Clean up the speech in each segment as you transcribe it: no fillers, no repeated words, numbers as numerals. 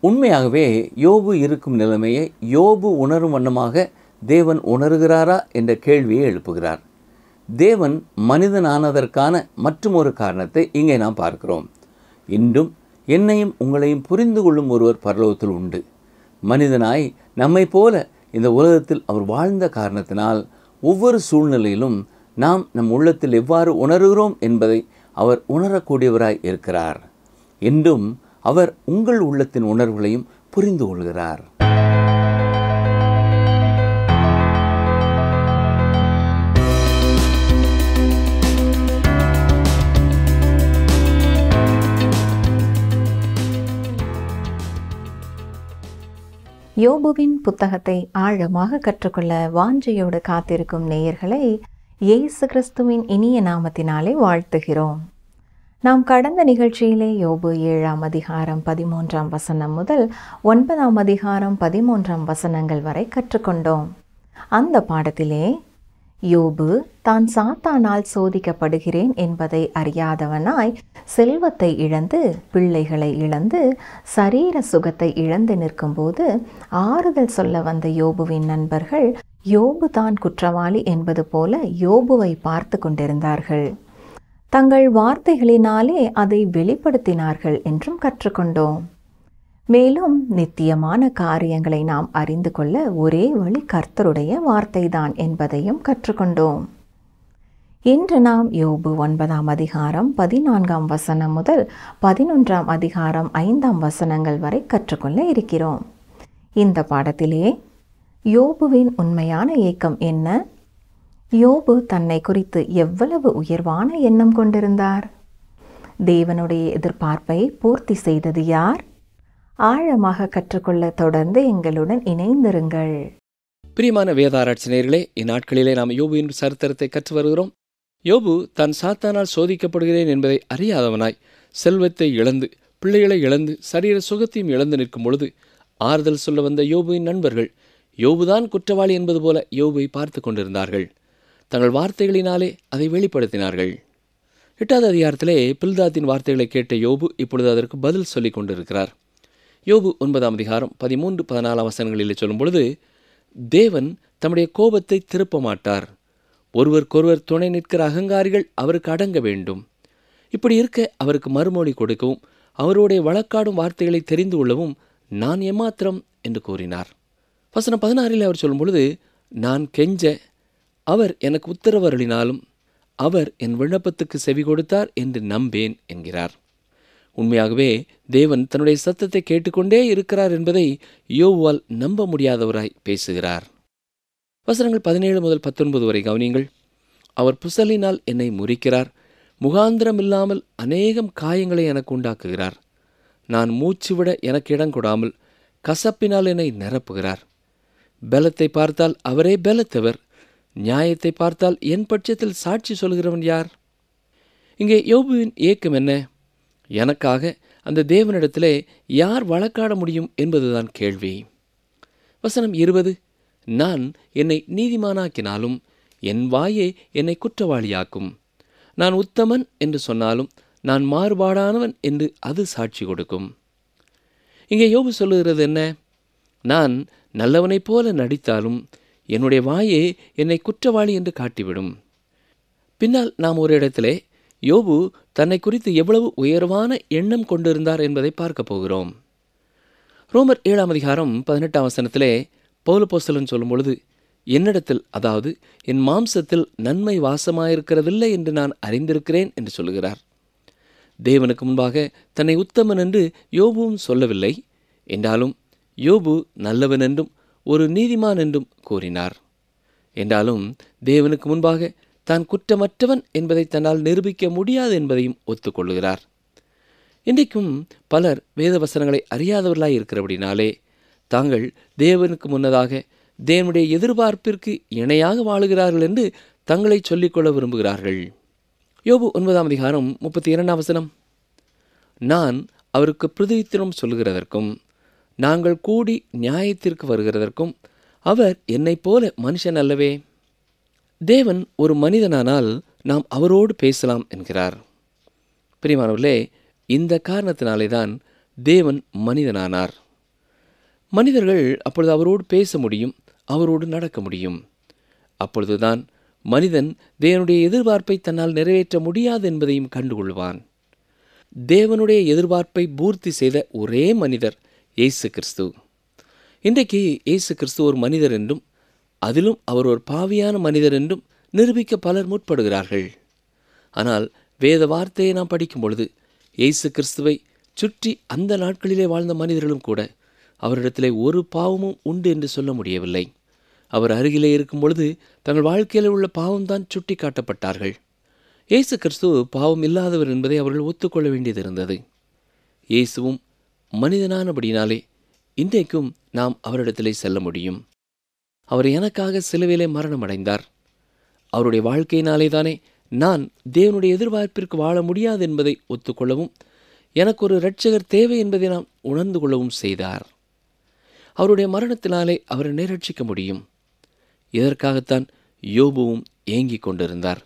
உண்மையாகவே யோபு இருக்கும் நிலைமையை யோபு உணரும் வண்ணமாக தேவன் உணர்கிறாரா என்ற கேள்வியை எழுப்புகிறார். தேவன் மனிதனானதற்கான மற்றும் ஒரு காரணத்தை இங்கே நாம் பார்க்கிறோம். இன்றும் என்னையும் உங்களையும் புரிந்து கொள்ளும் ஒருவர் பரலோகத்தில் உண்டு. மனிதனாய் நம்மை போல இந்த உலகத்தில் அவர் வாழ்ந்த காரணத்தினால் ஒவ்வொரு சூழ்நிலையிலும் நாம் நம் உள்ளத்தில் எவ்வாறு உணர்கிறோம் என்பதை அவர் உணரக்கூடியவராய் இருக்கிறார். என்றும் அவர் உங்கள் உள்ளத்தின் உணர்வுகளையும் புரிந்து கொள்கிறார். யோபுவின் புத்தகத்தை ஆழமாக கற்றுக்கொள்ள வாஞ்சையோடு காத்திருக்கும் நேயர்களை இயேசு கிறிஸ்துவின் இனிய நாமத்தினாலே வாழ்த்துகிறோம். நாம் கடந்த நிகழ்ச்சியிலே யோபு 7ஆம் அதிகாரம் 13ஆம் வசனம் முதல் 9ஆம் அதிகாரம் 13ஆம் வசனங்கள் வரை கற்றுக்கொண்டோம். அந்த பாடத்திலே யோபு தான் சாத்தானால் சோதிக்கப்படுகிறேன் என்பதை அறியாதவனாய் செல்வத்தை இழந்து, பிள்ளைகளை இழந்து, சரீர சுகத்தை இழந்து நிற்கும்போது ஆறுதல் சொல்ல வந்த யோபுவின் நண்பர்கள் யோபு தான் குற்றவாளி என்பது போல யோபுவை பார்த்து கொண்டிருந்தார்கள். தங்கள் வார்த்தைகளினாலே அதை வெளிப்படுத்தினார்கள் என்றும் கற்றுக்கொண்டோம். மேலும் நித்தியமான காரியங்களை நாம் அறிந்து கொள்ள ஒரே வழி கர்த்தருடைய வார்த்தைதான் என்பதையும் கற்றுக்கொண்டோம். இன்று நாம் யோபு 9ஆம் அதிகாரம் 14ஆம் வசனம் முதல் 11ஆம் அதிகாரம் 5ஆம் வசனங்கள் வரை கற்றுக்கொள்ள இருக்கிறோம். இந்த பாடத்திலே யோபுவின் உண்மையான ஏக்கம் என்ன? யோபு தன்னை குறித்து எவ்வளவு உயர்வான எண்ணம் கொண்டிருந்தார்? தேவனுடைய எதிர்பார்ப்பை பூர்த்தி செய்தது யார்? ஆழமாக கற்றுக்கொள்ள தொடர்ந்து எங்களுடன் இணைந்திருங்கள். பிரியமான வேதாராய்ச்சி நேயர்களே, இந்நாட்களிலே நாம் யோபுவின் சரித்திரத்தை கற்று வருகிறோம். யோபு தான் சாத்தானால் சோதிக்கப்படுகிறேன் என்பதை அறியாதவனாய் செல்வத்தை இழந்து, பிள்ளைகளை இழந்து, சரீர சுகத்தையும் இழந்து நிற்கும் பொழுது ஆறுதல் சொல்ல வந்த யோபுவின் நண்பர்கள் யோபுதான் குற்றவாளி என்பது போல யோபுவை பார்த்து கொண்டிருந்தார்கள். தங்கள் வார்த்தைகளினாலே அதை வெளிப்படுத்தினார்கள். 8வது அதிகாரத்திலே பில்தாத்தின் வார்த்தைகளை கேட்ட யோபு இப்பொழுது அதற்கு பதில் சொல்லிக் கொண்டிருக்கிறார். யோபு 9ஆம் அதிகாரம் 13-14 வசனங்களிலே சொல்லும் பொழுது, தேவன் தம்முடைய கோபத்தை திருப்ப மாட்டார். ஒருவருக்கொருவர் துணை நிற்கிற அகங்காரிகள் அவருக்கு அடங்க வேண்டும். இப்படி இருக்க அவருக்கு மறுமொழி கொடுக்கவும், அவருடைய வழக்காடும் வார்த்தைகளை தெரிந்து கொள்ளவும் நான் ஏமாத்திரம் என்று கூறினார். வசனம் 16 அவர் சொல்லும் பொழுது, நான் கெஞ்ச அவர் எனக்கு உத்தரவு அருளினாலும் அவர் என் விண்ணப்பத்துக்கு செவி கொடுத்தார் என்று நம்பேன் என்கிறார். உண்மையாகவே தேவன் தன்னுடைய சத்தத்தை கேட்டுக்கொண்டே இருக்கிறார் என்பதை யோபுவால் நம்ப முடியாதவராய் பேசுகிறார். வசனங்கள் 17 முதல் 19 வரை கவனியுங்கள். அவர் புசலினால் என்னை முறிக்கிறார், முகாந்திரம் இல்லாமல் அநேகம் காயங்களை எனக்கு உண்டாக்குகிறார். நான் மூச்சு விட எனக்கு இடம் கொடாமல் கசப்பினால் என்னை நிரப்புகிறார். பலத்தை பார்த்தால் அவரே பலத்தவர், நியாயத்தை பார்த்தால் என் பட்சத்தில் சாட்சி சொல்கிறவன் யார்? இங்கே யோபுவின் ஏக்கம் என்ன? எனக்காக அந்த தேவனிடத்திலே யார் வழக்காட முடியும் என்பதுதான் கேள்வி. வசனம் 20, நான் என்னை நீதிமானாக்கினாலும் என் வாயே என்னை குற்றவாளியாக்கும். நான் உத்தமன் என்று சொன்னாலும் நான் மாறுபாடானவன் என்று அது சாட்சி கொடுக்கும். இங்கே யோபு சொல்லுகிறது என்ன? நான் நல்லவனைப் போல நடித்தாலும் என்னுடைய வாயே என்னை குற்றவாளி என்று காட்டிவிடும். பின்னால் நாம் ஒரு இடத்திலே யோபு தன்னை குறித்து எவ்வளவு உயர்வான எண்ணம் கொண்டிருந்தார் என்பதை பார்க்க போகிறோம். ரோமர் 7ஆம் அதிகாரம் 18ஆம் வசனத்திலே பவுலப்போஸ்தலன் சொல்லும் பொழுது, என்னிடத்தில், அதாவது என் மாம்சத்தில் நன்மை வாசமாயிருக்கிறதில்லை என்று நான் அறிந்திருக்கிறேன் என்று சொல்லுகிறார். தேவனுக்கு முன்பாக தன்னை உத்தமன் என்று யோபுவும் சொல்லவில்லை. என்றாலும் யோபு நல்லவன் என்றும் ஒரு நீதிமான் என்றும் கூறினார். என்றாலும் தேவனுக்கு முன்பாக தான் குற்றமற்றவன் என்பதை தன்னால் நிரூபிக்க முடியாது என்பதையும் ஒத்துக்கொள்ளுகிறார். இன்றைக்கும் பலர் வேத வசனங்களை அறியாதவர்களாய் இருக்கிறபடினாலே தாங்கள் தேவனுக்கு முன்னதாக தேவனுடைய எதிர்பார்ப்பிற்கு இணையாக வாழுகிறார்கள் என்று தங்களை சொல்லிக்கொள்ள விரும்புகிறார்கள். யோபு 9ஆம் அதிகாரம் 32ஆம் வசனம், நான் அவருக்கு பிரதித்திரம் சொல்கிறதற்கும் நாங்கள் கூடி நியாயத்திற்கு வருகிறதற்கும் அவர் என்னைப் போல மனுஷன் அல்லவே. தேவன் ஒரு மனிதனானால் நாம் அவரோடு பேசலாம் என்கிறார். பிரியமானவர்களே, இந்த காரணத்தினாலே தான் தேவன் மனிதனானார். மனிதர்கள் அப்பொழுது அவரோடு பேச முடியும், அவரோடு நடக்க முடியும். அப்பொழுதுதான் மனிதன் தேவனுடைய எதிர்பார்ப்பை தன்னால் நிறைவேற்ற முடியாது என்பதையும் கண்டுகொள்வான். தேவனுடைய எதிர்பார்ப்பை பூர்த்தி செய்த ஒரே மனிதர் இயேசு கிறிஸ்து. இன்றைக்கு இயேசு கிறிஸ்து ஒரு மனிதர் என்றும், அதிலும் அவர் ஒரு பாவியான மனிதர் என்றும் நிரூபிக்க பலர் முற்படுகிறார்கள். ஆனால் வேத வார்த்தையை நாம் படிக்கும் பொழுது இயேசு கிறிஸ்துவை சுற்றி அந்த நாட்களிலே வாழ்ந்த மனிதர்களும் கூட அவரிடத்திலே ஒரு பாவமும் உண்டு என்று சொல்ல முடியவில்லை. அவர் அருகிலே இருக்கும் பொழுது தங்கள் வாழ்க்கையில் உள்ள பாவம்தான் சுட்டி காட்டப்பட்டார்கள். இயேசு கிறிஸ்து பாவம் இல்லாதவர் என்பதை அவர்கள் ஒத்துக்கொள்ள வேண்டியது இருந்தது. இயேசுவும் மனிதனானபடினாலே இன்றைக்கும் நாம் அவரிடத்திலே செல்ல முடியும். அவர் எனக்காக சிலுவையிலே மரணம் அடைந்தார். அவருடைய வாழ்க்கையினாலே தானே நான் தேவனுடைய எதிர்பார்ப்பிற்கு வாழ முடியாது என்பதை ஒத்துக்கொள்ளவும், எனக்கு ஒரு இரட்சகர் தேவை என்பதை நாம் உணர்ந்து கொள்ளவும் செய்தார். அவருடைய மரணத்தினாலே அவரை நிரட்சிக்க முடியும். இதற்காகத்தான் யோபுவும் ஏங்கிக் கொண்டிருந்தார்.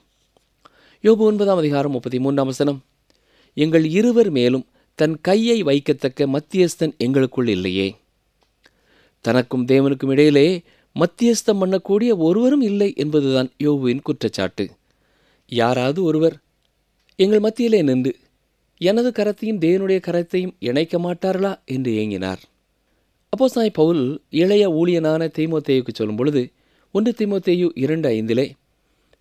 யோபு 9:33 எங்கள் இருவர் மேலும் தன் கையை வைக்கத்தக்க மத்தியஸ்தன் எங்களுக்குள் இல்லையே. தனக்கும் தேவனுக்கும் இடையிலே மத்தியஸ்தம் பண்ணக்கூடிய ஒருவரும் இல்லை என்பதுதான் யோபுவின் குற்றச்சாட்டு. யாராவது ஒருவர் எங்கள் மத்தியிலே நின்று எனது கரத்தையும் தேவனுடைய கரத்தையும் இணைக்க மாட்டார்களா என்று ஏங்கினார். அப்போஸ்தலனாகிய பவுல் இளைய ஊழியனான தீமோத்தேயுக்கு சொல்லும் பொழுது 1 தீமோத்தேயு 2:5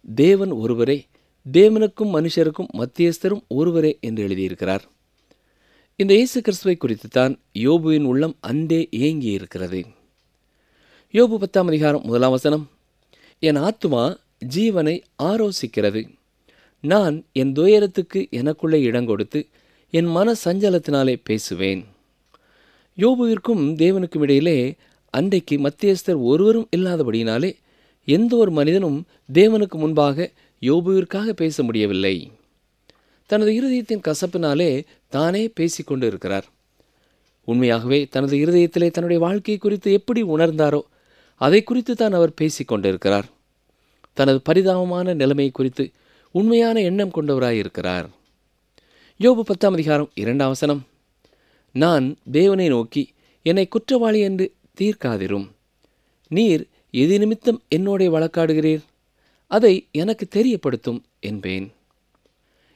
தேவன் ஒருவரே, தேவனுக்கும் மனுஷருக்கும் மத்தியஸ்தரும் ஒருவரே என்று எழுதியிருக்கிறார். இந்த இயேசு கிறிஸ்துவை குறித்துத்தான் யோபுவின் உள்ளம் அன்றே ஏங்கி இருக்கிறது. யோபு 10:1 என் ஆத்துமா ஜீவனை ஆரோசிக்கிறது. நான் என் துயரத்துக்கு எனக்குள்ளே இடங்கொடுத்து என் மன சஞ்சலத்தினாலே பேசுவேன். யோபுவிற்கும் தேவனுக்கும் இடையிலே அன்றைக்கு மத்தியஸ்தர் ஒருவரும் இல்லாதபடியினாலே எந்த ஒரு மனிதனும் தேவனுக்கு முன்பாக யோபுவிற்காக பேச முடியவில்லை. தனது இருதயத்தின் கசப்பினாலே தானே பேசிக்கொண்டு இருக்கிறார். உண்மையாகவே தனது இருதயத்திலே தன்னுடைய வாழ்க்கை குறித்து எப்படி உணர்ந்தாரோ அதை குறித்து தான் அவர் பேசிக்கொண்டிருக்கிறார். தனது பரிதாபமான நிலைமை குறித்து உண்மையான எண்ணம் கொண்டவராயிருக்கிறார். யோபு 10:2 நான் தேவனை நோக்கி என்னை குற்றவாளி என்று தீர்க்காதிரும். நீர் எது நிமித்தம் என்னோட வழக்காடுகிறீர், அதை எனக்கு தெரியப்படுத்தும் என்பேன்.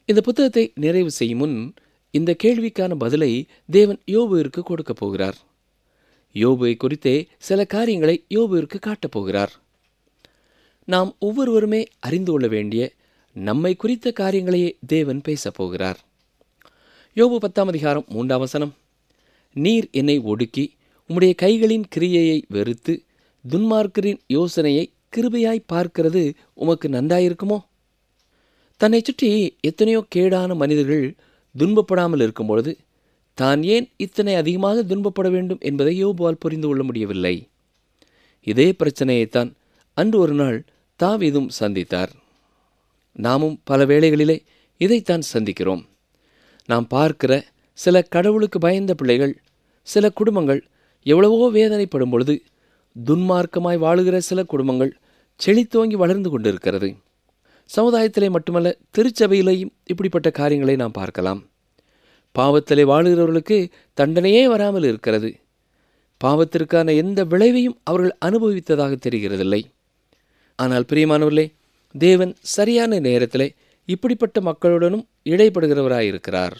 இந்த புத்தகத்தை நிறைவு செய்யும் முன் இந்த கேள்விக்கான பதிலை தேவன் யோபுவிற்கு கொடுக்கப் போகிறார். யோபுவை குறித்தே சில காரியங்களை யோபுவிற்கு காட்டப் போகிறார். நாம் ஒவ்வொருவருமே அறிந்து கொள்ள வேண்டிய நம்மை குறித்த காரியங்களையே தேவன் பேசப் போகிறார். யோபு 10:3 நீர் என்னை ஒடுக்கி உம்முடைய கைகளின் கிரியையை வெறுத்து துன்மார்க்கரின் யோசனையை கிருபையாய் பார்க்கிறது உமக்கு நன்றாயிருக்குமோ? தன்னை சுற்றி எத்தனையோ கேடான மனிதர்கள் துன்பப்படாமல் இருக்கும் பொழுது தான் ஏன் இத்தனை அதிகமாக துன்பப்பட வேண்டும் என்பதை யோபுவால் புரிந்து கொள்ள முடியவில்லை. இதே பிரச்சனையைத்தான் அன்று ஒரு நாள் தாவீதும் சந்தித்தார். நாமும் பல வேளைகளிலே இதைத்தான் சந்திக்கிறோம். நாம் பார்க்கிற சில கடவுளுக்கு பயந்த பிள்ளைகள், சில குடும்பங்கள் எவ்வளவோ வேதனைப்படும் பொழுது துன்மார்க்கமாய் வாழுகிற சில குடும்பங்கள் செழித்தோங்கி வளர்ந்து கொண்டிருக்கிறது. சமுதாயத்திலே மட்டுமல்ல, திருச்சபையிலேயும் இப்படிப்பட்ட காரியங்களை நாம் பார்க்கலாம். பாவத்திலே வாழுகிறவர்களுக்கு தண்டனையே வராமல் இருக்கிறது. பாவத்திற்கான எந்த விளைவையும் அவர்கள் அனுபவித்ததாக தெரிகிறதில்லை. ஆனால் பிரியமானவர்களே, தேவன் சரியான நேரத்திலே இப்படிப்பட்ட மக்களுடனும் இடைப்படுகிறவராயிருக்கிறார்.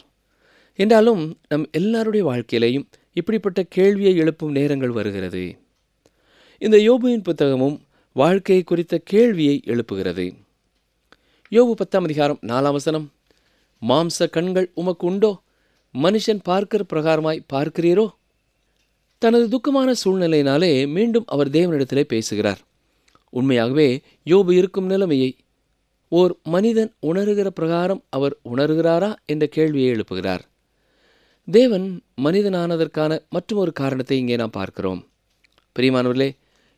என்றாலும் நம் எல்லாருடைய வாழ்க்கையிலேயும் இப்படிப்பட்ட கேள்வியை எழுப்பும் நேரங்கள் வருகிறது. இந்த யோபுவின் புத்தகமும் வாழ்க்கையை குறித்த கேள்வியை எழுப்புகிறது. யோபு 10:4 மாம்ச கண்கள் உமக்கு உண்டோ? மனுஷன் பார்க்கிற பிரகாரமாய் பார்க்கிறீரோ? தனது துக்கமான சூழ்நிலையினாலே மீண்டும் அவர் தேவனிடத்திலே பேசுகிறார். உண்மையாகவே யோபு இருக்கும் நிலைமையை ஓர் மனிதன் உணர்கிற பிரகாரம் அவர் உணர்கிறாரா என்ற கேள்வியை எழுப்புகிறார். தேவன் மனிதனானதற்கான மற்றொரு காரணத்தை இங்கே நாம் பார்க்கிறோம். பிரியமானவர்களே,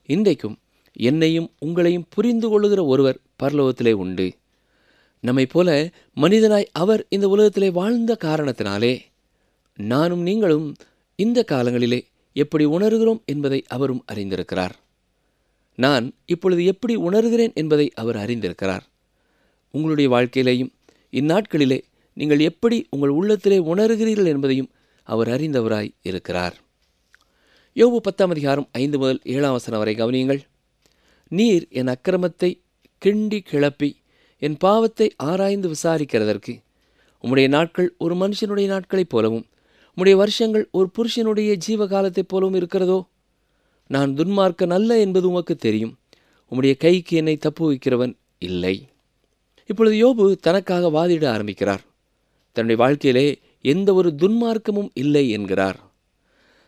இன்றைக்கும் என்னையும் உங்களையும் புரிந்து கொள்ளுகிற ஒருவர் பரலோகத்திலே உண்டு. நம்மை போல மனிதனாய் அவர் இந்த உலகத்திலே வாழ்ந்த காரணத்தினாலே நானும் நீங்களும் இந்த காலங்களிலே எப்படி உணர்கிறோம் என்பதை அவரும் அறிந்திருக்கிறார். நான் இப்பொழுது எப்படி உணர்கிறேன் என்பதை அவர் அறிந்திருக்கிறார். உங்களுடைய வாழ்க்கையிலேயும் இந்நாட்களிலே நீங்கள் எப்படி உங்கள் உள்ளத்திலே உணர்கிறீர்கள் என்பதையும் அவர் அறிந்தவராய் இருக்கிறார். யோபு 10 முதல் 7 வரை கவனியுங்கள். நீர் என் அக்கிரமத்தை கிண்டி கிளப்பி என் பாவத்தை ஆராய்ந்து விசாரிக்கிறதற்கு உம்முடைய நாட்கள் ஒரு மனுஷனுடைய நாட்களைப் போலவும் உம்முடைய வருஷங்கள் ஒரு புருஷனுடைய ஜீவகாலத்தைப் போலவும் இருக்கிறதோ? நான் துன்மார்க்கன் அல்ல என்பது உமக்கு தெரியும். உம்முடைய கைக்கு என்னை தப்புவிக்கிறவன் இல்லை. இப்பொழுது யோபு தனக்காக வாதிட ஆரம்பிக்கிறார். தன்னுடைய வாழ்க்கையிலே எந்த ஒரு துன்மார்க்கமும் இல்லை என்கிறார்.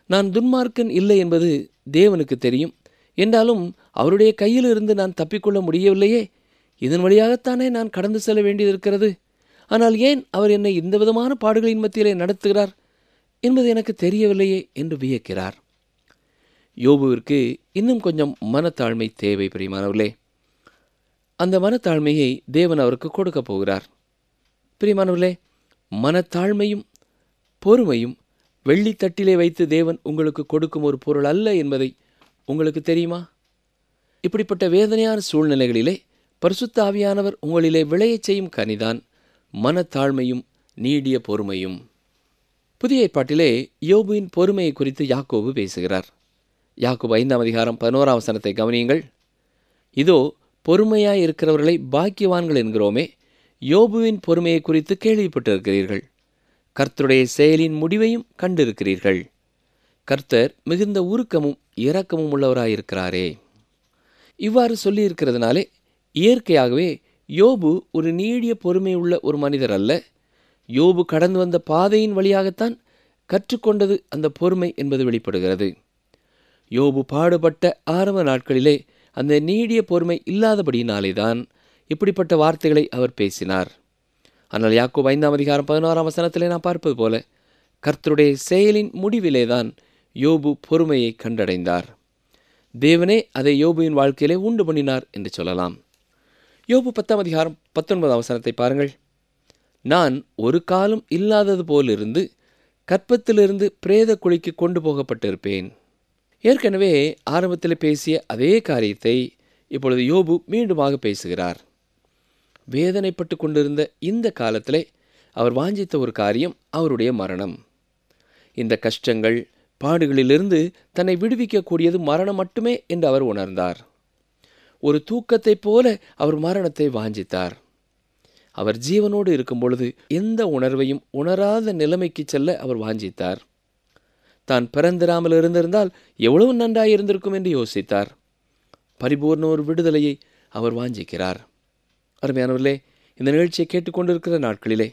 நான் துன்மார்க்கன் இல்லை என்பது தேவனுக்கு தெரியும். என்றாலும் அவருடைய கையிலிருந்து நான் தப்பிக்கொள்ள முடியவில்லையே. இதன் வழியாகத்தானே நான் கடந்து செல்ல வேண்டியது இருக்கிறது. ஆனால் ஏன் அவர் என்னை இந்த விதமான பாடுகளின் மத்தியிலே நடத்துகிறார் என்பது எனக்கு தெரியவில்லையே என்று வியக்கிறார். யோபுவிற்கு இன்னும் கொஞ்சம் மனத்தாழ்மை தேவை. பிரியமானவர்களே, அந்த மனத்தாழ்மையை தேவன் அவருக்கு கொடுக்க போகிறார். பிரியமானவர்களே, மனத்தாழ்மையும் பொறுமையும் வெள்ளித்தட்டிலே வைத்து தேவன் உங்களுக்கு கொடுக்கும் ஒரு பொருள் அல்ல என்பதை உங்களுக்கு தெரியுமா? இப்படிப்பட்ட வேதனையான சூழ்நிலைகளிலே பரிசுத்த ஆவியானவர் உங்களிலே விளையச் செய்யும் கனிதான் மனத்தாழ்மையும் நீடிய பொறுமையும். புதிய ஏற்பாட்டிலே யோபுவின் பொறுமையை குறித்து யாக்கோபு பேசுகிறார். யாக்கோபு 5 கவனியுங்கள். இதோ பொறுமையாய் இருக்கிறவர்களை பாக்கியவான்கள் என்கிறோமே, யோபுவின் பொறுமையை குறித்து கேள்விப்பட்டிருக்கிறீர்கள். கர்த்தருடைய செயலின் முடிவையும் கண்டிருக்கிறீர்கள். கர்த்தர் மிகுந்த உருக்கமும் இரக்கமும் உள்ளவராயிருக்கிறாரே. இவ்வாறு சொல்லியிருக்கிறதுனாலே இயற்கையாகவே யோபு ஒரு நீடிய பொறுமை உள்ள ஒரு மனிதர் அல்ல. யோபு கடந்து வந்த பாதையின் வழியாகத்தான் கற்றுக்கொண்டது அந்த பொறுமை என்பது வெளிப்படுகிறது. யோபு பாடுபட்ட ஆரம்ப நாட்களிலே அந்த நீடிய பொறுமை இல்லாதபடியினாலேதான் இப்படிப்பட்ட வார்த்தைகளை அவர் பேசினார். ஆனால் யாக்கோபு 5 நாம் பார்ப்பது போல கர்த்தருடைய செயலின் முடிவிலேதான் யோபு பொறுமையை கண்டடைந்தார். தேவனே அதை யோபுவின் வாழ்க்கையிலே உண்டு பண்ணினார் என்று சொல்லலாம். யோபு 10 பாருங்கள். நான் ஒரு காலம் இல்லாதது போலிருந்து கற்பத்திலிருந்து பிரேத குழிக்கு கொண்டு போகப்பட்டிருப்பேன். ஏற்கனவே ஆரம்பத்தில் பேசிய அதே காரியத்தை இப்பொழுது யோபு மீண்டுமாக பேசுகிறார். வேதனைப்பட்டு கொண்டிருந்த இந்த காலத்திலே அவர் வாஞ்சித்த ஒரு காரியம் அவருடைய மரணம். இந்த கஷ்டங்கள் பாடுகளிலிருந்து தன்னை விடுவிக்கக்கூடியது மரணம் மட்டுமே என்று அவர் உணர்ந்தார். ஒரு தூக்கத்தைப் போல அவர் மரணத்தை வாஞ்சித்தார். அவர் ஜீவனோடு இருக்கும் பொழுது எந்த உணர்வையும் உணராத நிலைமைக்கு செல்ல அவர் வாஞ்சித்தார். தான் பிறந்திராமல் இருந்திருந்தால் எவ்வளவு நன்றாயிருந்திருக்கும் என்று யோசித்தார். பரிபூர்ண ஒரு விடுதலையை அவர் வாஞ்சிக்கிறார். அருமையானவர்களே, இந்த நிகழ்ச்சியை கேட்டுக்கொண்டிருக்கிற நாட்களிலே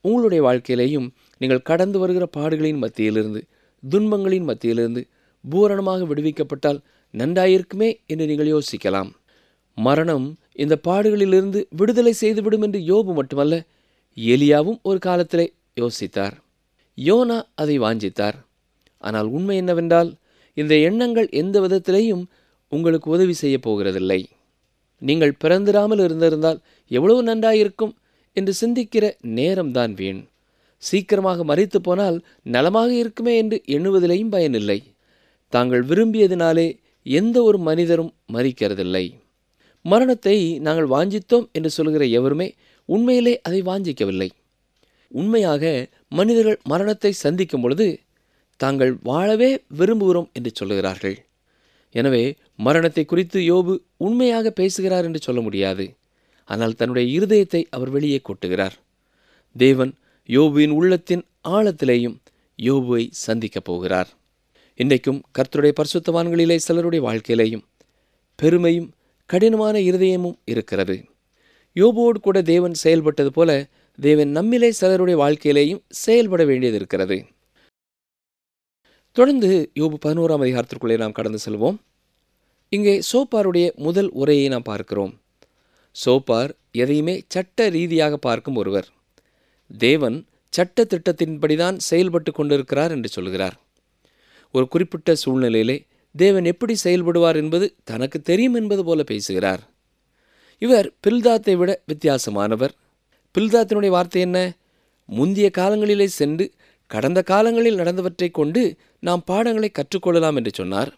உங்களுடைய வாழ்க்கையிலேயும் நீங்கள் கடந்து வருகிற பாடுகளின் மத்தியிலிருந்து துன்பங்களின் மத்தியிலிருந்து பூரணமாக விடுவிக்கப்பட்டால் நன்றாயிருக்குமே என்று நீங்கள் யோசிக்கலாம். மரணம் இந்த பாடுகளிலிருந்து விடுதலை செய்துவிடும் என்று யோபு மட்டுமல்ல, எலியாவும் ஒரு காலத்திலே யோசித்தார். யோனா அதை வாஞ்சித்தார். ஆனால் உண்மை என்னவென்றால் இந்த எண்ணங்கள் எந்த விதத்திலேயும் உங்களுக்கு உதவி செய்ய போகிறதில்லை. நீங்கள் பிறந்திராமல் இருந்திருந்தால் எவ்வளவு நன்றாயிருக்கும் என்று சிந்திக்கிற நேரம்தான் வீண். சீக்கிரமாக மரித்து போனால் நலமாக இருக்குமே என்று எண்ணுவதிலேயும் பயனில்லை. தாங்கள் விரும்பியதினாலே எந்த ஒரு மனிதரும் மரிக்கிறதில்லை. மரணத்தை நாங்கள் வாஞ்சித்தோம் என்று சொல்கிற எவருமே உண்மையிலே அதை வாஞ்சிக்கவில்லை. உண்மையாக மனிதர்கள் மரணத்தை சந்திக்கும் பொழுது தாங்கள் வாழவே விரும்புகிறோம் என்று சொல்லுகிறார்கள். எனவே மரணத்தை குறித்து யோபு உண்மையாக பேசுகிறார் என்று சொல்ல முடியாது. ஆனால் தன்னுடைய இருதயத்தை அவர் வெளியே கொட்டுகிறார். தேவன் யோபுவின் உள்ளத்தின் ஆழத்திலேயும் யோபுவை சந்திக்கப் போகிறார். இன்றைக்கும் கர்த்தருடைய பரிசுத்தவான்களிலே சிலருடைய வாழ்க்கையிலேயும் பெருமையும் கடினமான இருதயமும் இருக்கிறது. யோபுவோடு கூட தேவன் செயல்பட்டது போல தேவன் நம்மிலே சிலருடைய வாழ்க்கையிலேயும் செயல்பட வேண்டியது இருக்கிறது. தொடர்ந்து யோபு 11 நாம் கடந்து செல்வோம். இங்கே சோப்பாருடைய முதல் உரையை நாம் பார்க்கிறோம். சோப்பார் எதையுமே சட்ட ரீதியாக பார்க்கும் ஒருவர். தேவன் சட்ட திட்டத்தின்படிதான் செயல்பட்டு கொண்டிருக்கிறார் என்று சொல்கிறார். ஒரு குறிப்பிட்ட சூழ்நிலையிலே தேவன் எப்படி செயல்படுவார் என்பது தனக்கு தெரியும் என்பது போல பேசுகிறார். இவர் பில்தாத்தை விட வித்தியாசமானவர். பில்தாத்தினுடைய வார்த்தை என்ன? முந்திய காலங்களிலே சென்று கடந்த காலங்களில் நடந்தவற்றை கொண்டு நாம் பாடங்களை கற்றுக்கொள்ளலாம் என்று சொன்னார்.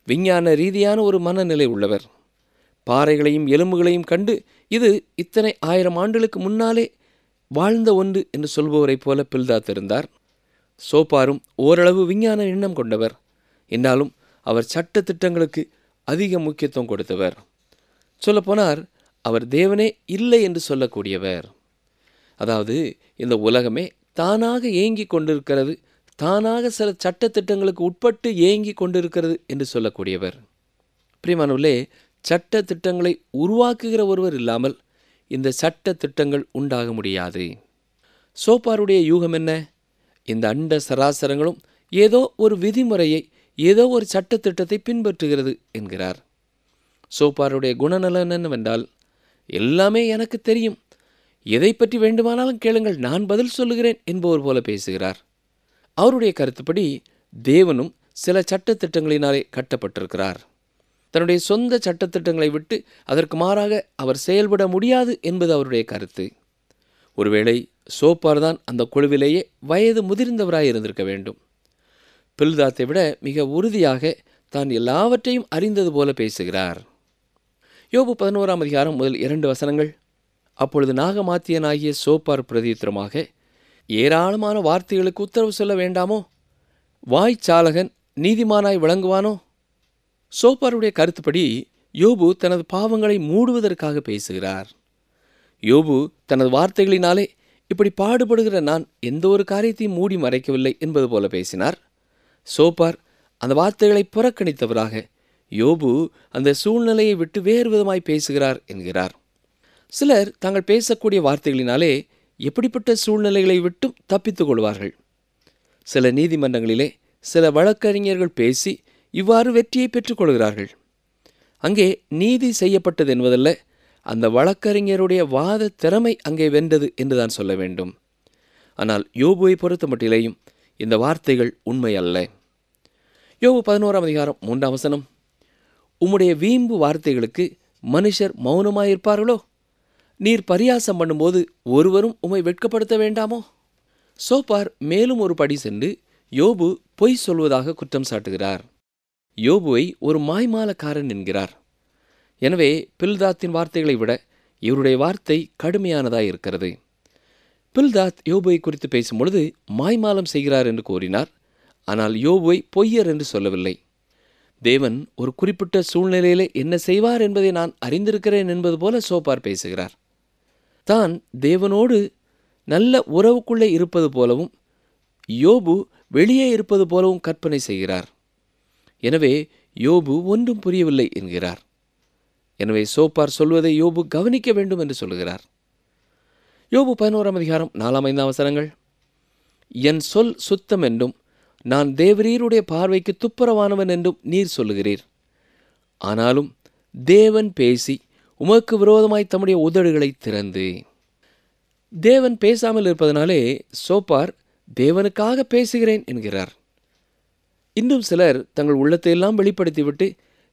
விஞ்ஞான ரீதியான ஒரு மனநிலை உள்ளவர். பாறைகளையும் எலும்புகளையும் கண்டு இது இத்தனை 1000 ஆண்டுகளுக்கு முன்னாலே வாழ்ந்த ஒன்று என்று சொல்பவரைப் போல பில்தாத் இருந்தார். சோப்பாரும் ஓரளவு விஞ்ஞான எண்ணம் கொண்டவர். என்றாலும் அவர் சட்ட திட்டங்களுக்கு அதிக முக்கியத்துவம் கொடுத்தவர். சொல்லப்போனார், அவர் தேவனே இல்லை என்று சொல்லக்கூடியவர். அதாவது இந்த உலகமே தானாக ஏங்கி கொண்டிருக்கிறது, தானாக சில சட்ட திட்டங்களுக்கு உட்பட்டு ஏங்கி கொண்டிருக்கிறது என்று சொல்லக்கூடியவர். பிரியமானவர்களே, சட்ட திட்டங்களை உருவாக்குகிற ஒருவர் இல்லாமல் இந்த சட்ட திட்டங்கள் உண்டாக முடியாது. சோப்பாருடைய யூகம் என்ன? இந்த அண்ட சராசரங்களும் ஏதோ ஒரு விதிமுறையை, ஏதோ ஒரு சட்ட திட்டத்தை பின்பற்றுகிறது என்கிறார். சோப்பாருடைய குணநலன் என்னவென்றால், எல்லாமே எனக்கு தெரியும், எதை பற்றி வேண்டுமானாலும் கேளுங்கள், நான் பதில் சொல்லுகிறேன் என்பவர் போல பேசுகிறார். அவருடைய கருத்துப்படி தேவனும் சில சட்ட திட்டங்களினாலே கட்டப்பட்டிருக்கிறார். தன்னுடைய சொந்த சட்டத்திட்டங்களை விட்டு அதற்கு மாறாக அவர் செயல்பட முடியாது என்பது அவருடைய கருத்து. ஒருவேளை சோப்பார் தான் அந்த குழுவிலேயே வயது முதிர்ந்தவராய் இருந்திருக்க வேண்டும். பில்தாத்தை விட மிக உறுதியாக தான் எல்லாவற்றையும் அறிந்தது போல பேசுகிறார். யோபு 11ஆம் அதிகாரம் முதல் 2 வசனங்கள். அப்பொழுது நாகமாத்தியனாகிய சோப்பார் பிரதியுத்தரமாக, ஏராளமான வார்த்தைகளுக்கு உத்தரவு சொல்ல வேண்டாமோ? வாய்ச்சாலகன் நீதிமானாய் விளங்குவானோ? சோப்பாருடைய கருத்துப்படி யோபு தனது பாவங்களை மூடுவதற்காக பேசுகிறார். யோபு தனது வார்த்தைகளினாலே, இப்படி பாடுபடுகிற நான் எந்த ஒரு காரியத்தையும் மூடி மறைக்கவில்லை என்பது போல பேசினார். சோப்பார் அந்த வார்த்தைகளை புறக்கணித்தவராக, யோபு அந்த சூழ்நிலையை விட்டு வேறு விதமாய் பேசுகிறார் என்கிறார். சிலர் தாங்கள் பேசக்கூடிய வார்த்தைகளினாலே எப்படிப்பட்ட சூழ்நிலைகளை விட்டும் தப்பித்துக் கொள்வார்கள். சில நீதிமன்றங்களிலே சில வழக்கறிஞர்கள் பேசி இவ்வாறு வெற்றியை பெற்றுக்கொள்கிறார்கள். அங்கே நீதி செய்யப்பட்டது என்பதல்ல, அந்த வழக்கறிஞருடைய வாத திறமை அங்கே வென்றது என்றுதான் சொல்ல வேண்டும். ஆனால் யோபுவை பொறுத்த மட்டிலேயும் இந்த வார்த்தைகள் உண்மை அல்ல. யோபு 11ஆம் அதிகாரம் 3ஆம் வசனம். உம்முடைய வீம்பு வார்த்தைகளுக்கு மனுஷர் மௌனமாயிருப்பார்களோ? நீர் பரியாசம் பண்ணும்போது ஒருவரும் உம்மை வெட்கப்படுத்த வேண்டாமோ? சோப்பார் மேலும் ஒரு படி சென்று யோபு பொய் சொல்வதாக குற்றம் சாட்டுகிறார். யோபுவை ஒரு மாய்மாலக்காரன் என்கிறார். எனவே பில்தாத்தின் வார்த்தைகளை விட இவருடைய வார்த்தை கடுமையானதாய் இருக்கிறது. பில்தாத் யோபுவை குறித்து பேசும்பொழுது மாய்மாலம் செய்கிறார் என்று கூறினார். ஆனால் யோபுவை பொய்யர் என்று சொல்லவில்லை. தேவன் ஒரு குறிப்பிட்ட சூழ்நிலையிலே என்ன செய்வார் என்பதை நான் அறிந்திருக்கிறேன் என்பது போல சோப்பார் பேசுகிறார். தான் தேவனோடு நல்ல உறவுக்குள்ளே இருப்பது போலவும் யோபு வெளியே இருப்பது போலவும் கற்பனை செய்கிறார். எனவே யோபு ஒன்றும் புரியவில்லை என்கிறார். எனவே சோப்பார் சொல்வதை யோபு கவனிக்க வேண்டும் என்று சொல்கிறார். யோபு 11ஆம் அதிகாரம் 4-5 வசனங்கள். என் சொல் சுத்தம் என்றும் நான் தேவரீருடைய பார்வைக்கு துப்புரவானவன் என்றும் நீர் சொல்லுகிறீர். ஆனாலும் தேவன் பேசி உமக்கு விரோதமாய் தம்முடைய உதடுகளை திறந்து. தேவன் பேசாமல் இருப்பதனாலே சோப்பார் தேவனுக்காக பேசுகிறேன் என்கிறார். இன்னும் சிலர் தங்கள் உள்ளத்தையெல்லாம் வெளிப்படுத்திவிட்டு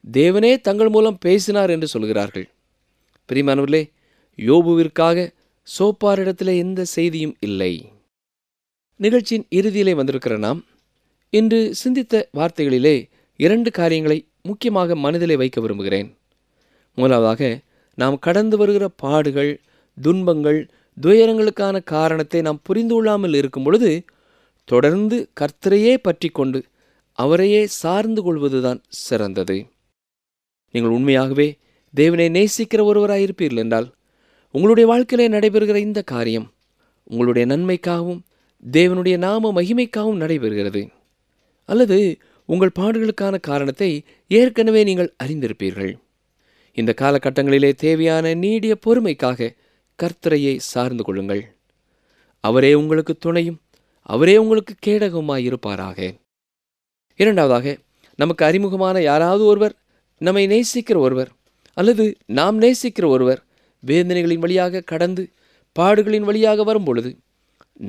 தேவனே தங்கள் மூலம் பேசினார் என்று சொல்கிறார்கள். பிரியமானவர்களே, யோபுவிற்காக சோப்பாரிடத்திலே எந்த செய்தியும் இல்லை. நிகழ்ச்சியின் இறுதியிலே வந்திருக்கிற நாம் இன்று சிந்தித்த வார்த்தைகளிலே 2 காரியங்களை முக்கியமாக மனதிலே வைக்க விரும்புகிறேன். முதலாவதாக, நாம் கடந்து வருகிற பாடுகள், துன்பங்கள், துயரங்களுக்கான காரணத்தை நாம் புரிந்து கொள்ளாமல் இருக்கும் பொழுது தொடர்ந்து கர்த்தரையே பற்றி கொண்டு அவரையே சார்ந்து கொள்வதுதான் சிறந்தது. நீங்கள் உண்மையாகவே தேவனை நேசிக்கிற ஒருவராயிருப்பீர்கள் என்றால் உங்களுடைய வாழ்க்கையிலே நடைபெறுகிற இந்த காரியம் உங்களுடைய நன்மைக்காகவும் தேவனுடைய நாம மகிமைக்காகவும் நடைபெறுகிறது. அல்லது உங்கள் பாடுகளுக்கான காரணத்தை ஏற்கனவே நீங்கள் அறிந்திருப்பீர்கள். இந்த காலகட்டங்களிலே தேவையான நீடிய பொறுமைக்காக கர்த்தரையே சார்ந்து கொள்ளுங்கள். அவரே உங்களுக்கு துணையும் அவரே உங்களுக்கு கேடகமாய் இருப்பாராக. இரண்டாவதாக, நமக்கு அறிமுகமான யாராவது ஒருவர், நம்மை நேசிக்கிற ஒருவர் அல்லது நாம் நேசிக்கிற ஒருவர் வேதனைகளின் வழியாக கடந்து பாடுகளின் வழியாக வரும்பொழுது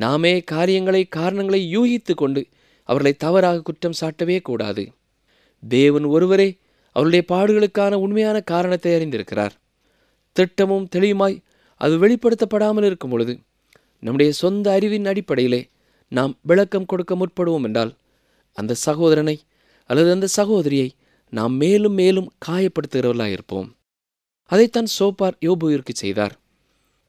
நாமே காரணங்களை யூகித்து கொண்டு அவர்களை தவறாக குற்றம் சாட்டவே கூடாது. தேவன் ஒருவரே அவருடைய பாடுகளுக்கான உண்மையான காரணத்தை அறிந்திருக்கிறார். திட்டமும் தெளிவுமாய் அது வெளிப்படுத்தப்படாமல் இருக்கும் பொழுது நம்முடைய சொந்த அறிவின் அடிப்படையிலே நாம் விளக்கம் கொடுக்க முற்படுவோம் என்றால் அந்த சகோதரனை அல்லது அந்த சகோதரியை நாம் மேலும் மேலும் காயப்படுத்துகிறவர்களாக இருப்போம். அதைத்தான் சோப்பார் யோபுவிற்கு செய்தார்.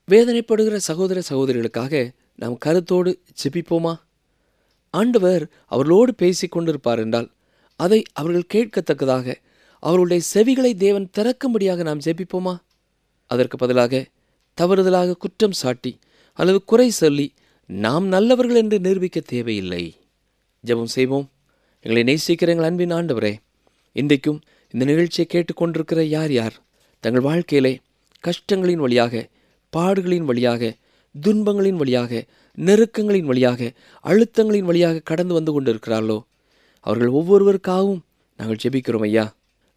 வேதனைப்படுகிற சகோதர சகோதரிகளுக்காக நாம் கருத்தோடு ஜெபிப்போமா? ஆண்டவர் அவர்களோடு பேசி கொண்டிருப்பார் என்றால் அதை அவர்கள் கேட்கத்தக்கதாக அவர்களுடைய செவிகளை தேவன் திறக்கும்படியாக நாம் ஜெபிப்போமா? அதற்கு பதிலாக தவறுதலாக குற்றம் சாட்டி அல்லது குறை சொல்லி நாம் நல்லவர்கள் என்று நிரூபிக்க தேவையில்லை. ஜெபம் செய்வோம். எங்களை நேசிக்கிற எங்கள் அன்பின் ஆண்டவரே, இன்றைக்கும் இந்த நிகழ்ச்சியை கேட்டுக்கொண்டிருக்கிற யார் யார் தங்கள் வாழ்க்கையிலே கஷ்டங்களின் வழியாக, பாடுகளின் வழியாக, துன்பங்களின் வழியாக, நெருக்கங்களின் வழியாக, அழுத்தங்களின் வழியாக கடந்து வந்து கொண்டிருக்கிறார்களோ அவர்கள் ஒவ்வொருவருக்காகவும் நாங்கள் ஜெபிக்கிறோம் ஐயா.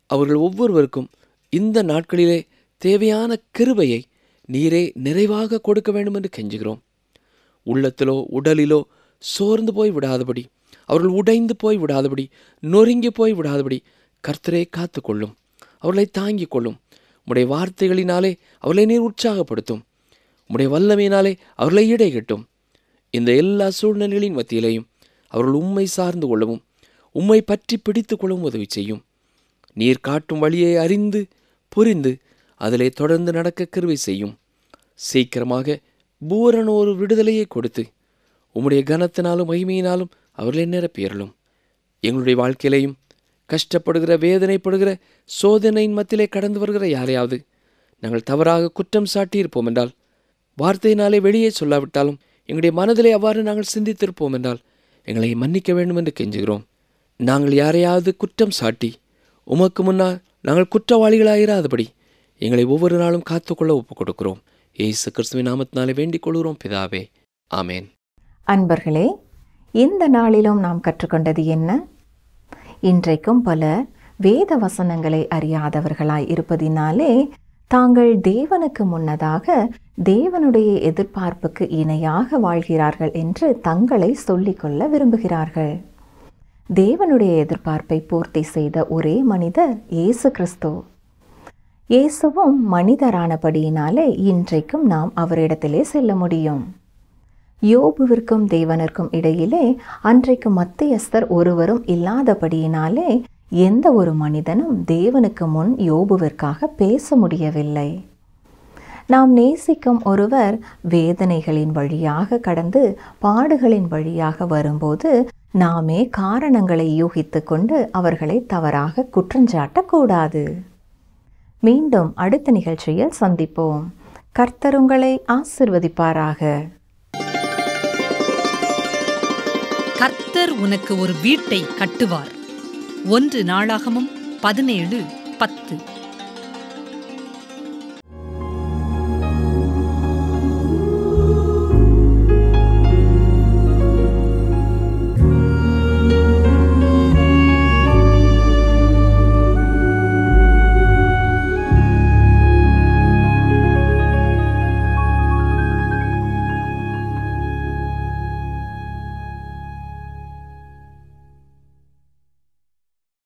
அவர்கள் ஒவ்வொருவருக்கும் இந்த நாட்களிலே தேவையான கிருபையை நீரே நிறைவாக கொடுக்க வேண்டும் என்று கெஞ்சுகிறோம். உள்ளத்திலோ உடலிலோ சோர்ந்து போய் விடாதபடி, அவர்கள் உடைந்து போய் விடாதபடி, நொறுங்கி போய் விடாதபடி கர்த்தரே காத்து கொள்ளும். அவர்களை தாங்கிக் கொள்ளும். உம்முடைய வார்த்தைகளினாலே அவர்களை நீர் உற்சாகப்படுத்தும். உம்முடைய வல்லமையினாலே அவர்களை இடைகட்டும். இந்த எல்லா சூழ்நிலைகளின் மத்தியிலேயும் அவர்கள் உம்மை சார்ந்து கொள்ளவும், உம்மை பற்றி பிடித்து கொள்ளவும் உதவி செய்யும். நீர் காட்டும் வழியை அறிந்து புரிந்து அதிலே தொடர்ந்து நடக்க கிருபை செய்யும். சீக்கிரமாக பூரண ஒரு விடுதலையை கொடுத்து உம்முடைய கனத்தினாலும் மகிமையினாலும் அவர்களை நிரப்பியறலும். எங்களுடைய வாழ்க்கையிலையும் கஷ்டப்படுகிற, வேதனைப்படுகிற, சோதனையின் மத்தியிலே கடந்து வருகிற யாரையாவது நாங்கள் தவறாக குற்றம் சாட்டியிருப்போம் என்றால், வார்த்தையினாலே வெளியே சொல்லாவிட்டாலும் எங்களுடைய மனதிலே அவ்வாறு நாங்கள் சிந்தித்திருப்போம் என்றால் எங்களை மன்னிக்க வேண்டும் என்று கெஞ்சுகிறோம். நாங்கள் யாரையாவது குற்றம் சாட்டி உமக்கு முன்னால் நாங்கள் குற்றவாளிகளாயிராதபடி எங்களை ஒவ்வொரு நாளும் காத்துக்கொள்ள ஒப்புக் கொடுக்கிறோம். இயேசு கிறிஸ்துவின் நாமத்தினாலே வேண்டிக் கொள்கிறோம் பிதாவே, ஆமேன். அன்பர்களே, இந்த நாளிலும் நாம் கற்றுக்கொண்டது என்ன? இன்றைக்கும் பல வேத வசனங்களை அறியாதவர்களாய் இருப்பதினாலே தாங்கள் தேவனுக்கு முன்னதாக தேவனுடைய எதிர்பார்ப்புக்கு இணையாக வாழ்கிறார்கள் என்று தங்களை சொல்லிக்கொள்ள விரும்புகிறார்கள். தேவனுடைய எதிர்பார்ப்பை பூர்த்தி செய்த ஒரே மனிதர் இயேசு கிறிஸ்து. இயேசுவும் மனிதரானபடியினாலே இன்றைக்கும் நாம் அவரிடத்திலே செல்ல முடியும். யோபுவிற்கும் தேவனுக்கும் இடையிலே அன்றைக்கு மத்தியஸ்தர் ஒருவரும் இல்லாதபடியினாலே எந்த ஒரு மனிதனும் தேவனுக்கு முன் யோபுவிற்காக பேச முடியவில்லை. நாம் நேசிக்கும் ஒருவர் வேதனைகளின் வழியாக கடந்து பாடுகளின் வழியாக வரும்போது நாமே காரணங்களை யூகித்து கொண்டு அவர்களை தவறாக குற்றஞ்சாட்டக்கூடாது. மீண்டும் அடுத்த நிகழ்ச்சியில் சந்திப்போம். கர்த்தர் உங்களை ஆசீர்வதிப்பாராக. கர்த்தர் உனக்கு ஒரு வீட்டை கட்டுவார். 1 நாளாகமம் 17:10.